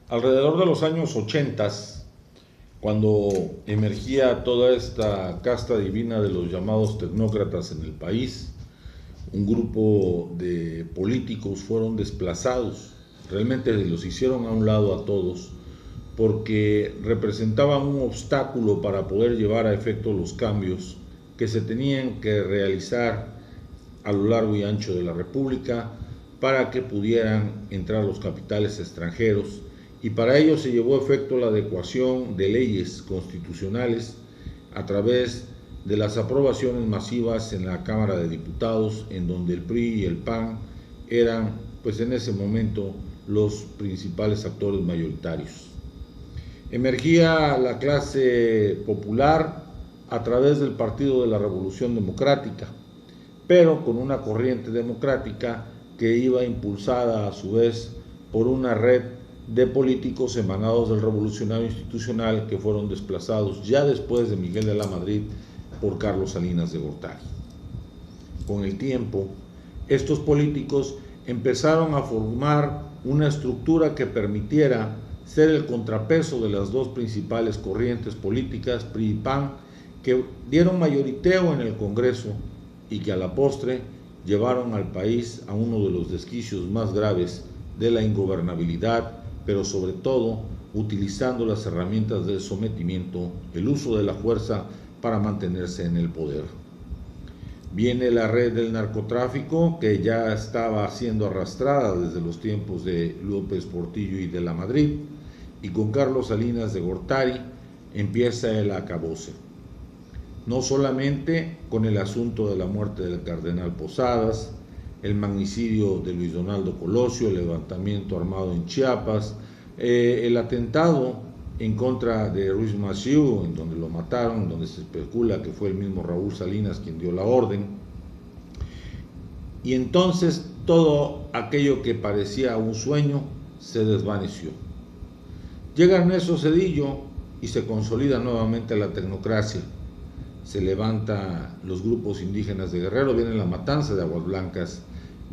Alrededor de los años 80, cuando emergía toda esta casta divina de los llamados tecnócratas en el país, un grupo de políticos fueron desplazados, realmente los hicieron a un lado a todos, porque representaban un obstáculo para poder llevar a efecto los cambios que se tenían que realizar a lo largo y ancho de la República para que pudieran entrar los capitales extranjeros, y para ello se llevó a efecto la adecuación de leyes constitucionales a través de las aprobaciones masivas en la Cámara de Diputados, en donde el PRI y el PAN eran, pues en ese momento, los principales actores mayoritarios. Emergía la clase popular a través del Partido de la Revolución Democrática, pero con una corriente democrática que iba impulsada a su vez por una red de políticos emanados del revolucionario institucional que fueron desplazados ya después de Miguel de la Madrid por Carlos Salinas de Gortari. Con el tiempo, estos políticos empezaron a formar una estructura que permitiera ser el contrapeso de las dos principales corrientes políticas, PRI y PAN, que dieron mayoriteo en el Congreso y que a la postre llevaron al país a uno de los desquicios más graves de la ingobernabilidad, pero sobre todo utilizando las herramientas del sometimiento, el uso de la fuerza para mantenerse en el poder. Viene la red del narcotráfico, que ya estaba siendo arrastrada desde los tiempos de López Portillo y de la Madrid, y con Carlos Salinas de Gortari empieza el acabose. No solamente con el asunto de la muerte del cardenal Posadas, el magnicidio de Luis Donaldo Colosio, el levantamiento armado en Chiapas, el atentado en contra de Ruiz Massieu, en donde lo mataron, donde se especula que fue el mismo Raúl Salinas quien dio la orden. Y entonces todo aquello que parecía un sueño se desvaneció. Llega Ernesto Zedillo y se consolida nuevamente la tecnocracia. Se levantan los grupos indígenas de Guerrero, viene la matanza de Aguas Blancas,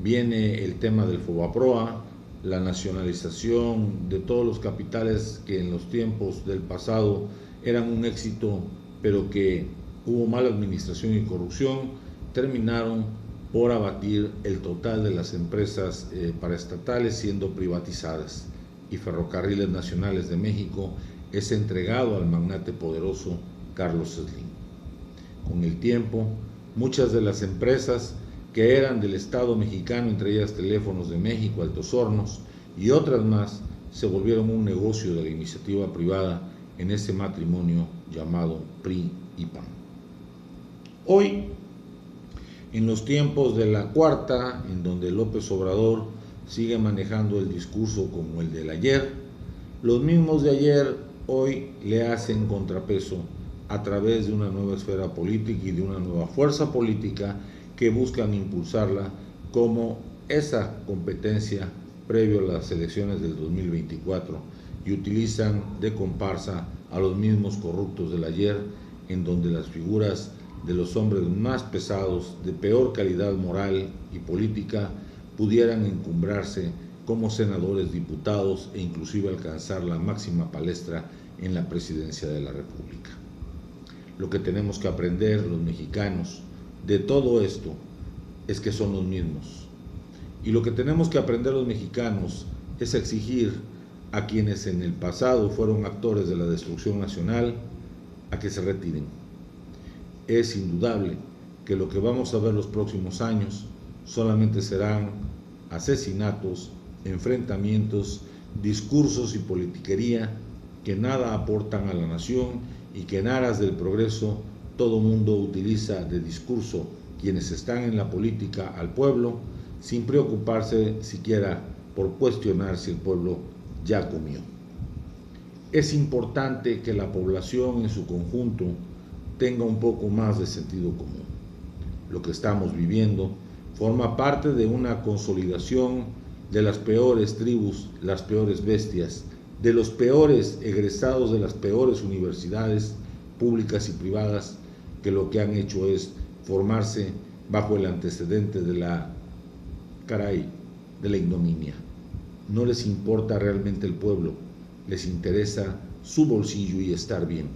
viene el tema del Fobaproa, la nacionalización de todos los capitales que en los tiempos del pasado eran un éxito, pero que hubo mala administración y corrupción, terminaron por abatir el total de las empresas paraestatales siendo privatizadas, y Ferrocarriles Nacionales de México es entregado al magnate poderoso Carlos Slim. Con el tiempo, muchas de las empresas que eran del Estado mexicano, entre ellas Teléfonos de México, Altos Hornos y otras más, se volvieron un negocio de la iniciativa privada en ese matrimonio llamado PRI y PAN. Hoy, en los tiempos de la cuarta, en donde López Obrador sigue manejando el discurso como el del ayer, los mismos de ayer hoy le hacen contrapeso a través de una nueva esfera política y de una nueva fuerza política que buscan impulsarla como esa competencia previo a las elecciones del 2024, y utilizan de comparsa a los mismos corruptos del ayer, en donde las figuras de los hombres más pesados, de peor calidad moral y política, pudieran encumbrarse como senadores, diputados e inclusive alcanzar la máxima palestra en la presidencia de la República. Lo que tenemos que aprender los mexicanos de todo esto es que son los mismos. Y lo que tenemos que aprender los mexicanos es exigir a quienes en el pasado fueron actores de la destrucción nacional a que se retiren. Es indudable que lo que vamos a ver los próximos años solamente serán asesinatos, enfrentamientos, discursos y politiquería que nada aportan a la nación, y que en aras del progreso todo mundo utiliza de discurso quienes están en la política al pueblo, sin preocuparse siquiera por cuestionar si el pueblo ya comió. Es importante que la población en su conjunto tenga un poco más de sentido común. Lo que estamos viviendo forma parte de una consolidación de las peores tribus, las peores bestias, de los peores egresados de las peores universidades públicas y privadas, que lo que han hecho es formarse bajo el antecedente de la ignominia. No les importa realmente el pueblo, les interesa su bolsillo y estar bien.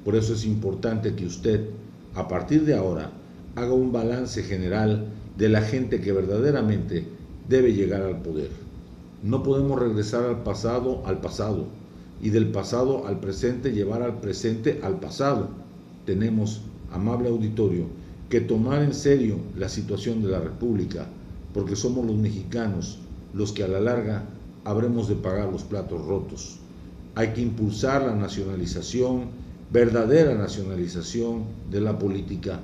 Por eso es importante que usted, a partir de ahora, haga un balance general de la gente que verdaderamente debe llegar al poder. No podemos regresar al pasado, y del pasado al presente llevar al presente al pasado. Tenemos, amable auditorio, que tomar en serio la situación de la República, porque somos los mexicanos los que a la larga habremos de pagar los platos rotos. Hay que impulsar la nacionalización, verdadera nacionalización de la política.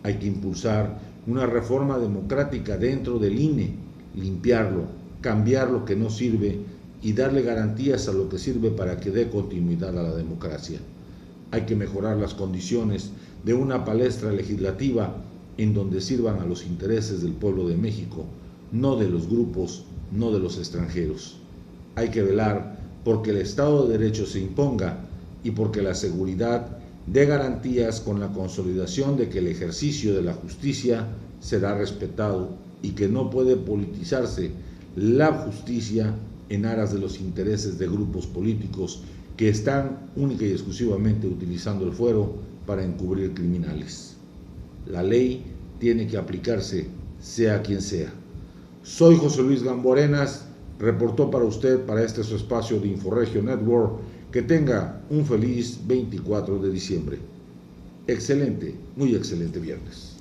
Hay que impulsar una reforma democrática dentro del INE, limpiarlo, cambiar lo que no sirve y darle garantías a lo que sirve para que dé continuidad a la democracia. Hay que mejorar las condiciones de una palestra legislativa en donde sirvan a los intereses del pueblo de México, no de los grupos, no de los extranjeros. Hay que velar porque el Estado de Derecho se imponga y porque la seguridad dé garantías con la consolidación de que el ejercicio de la justicia será respetado y que no puede politizarse la justicia en aras de los intereses de grupos políticos que están única y exclusivamente utilizando el fuero para encubrir criminales. La ley tiene que aplicarse sea quien sea. Soy José Luis Gamborenas, reportó para usted, para este su espacio de Inforegio Network. Que tenga un feliz 24 de diciembre. Excelente, muy excelente viernes.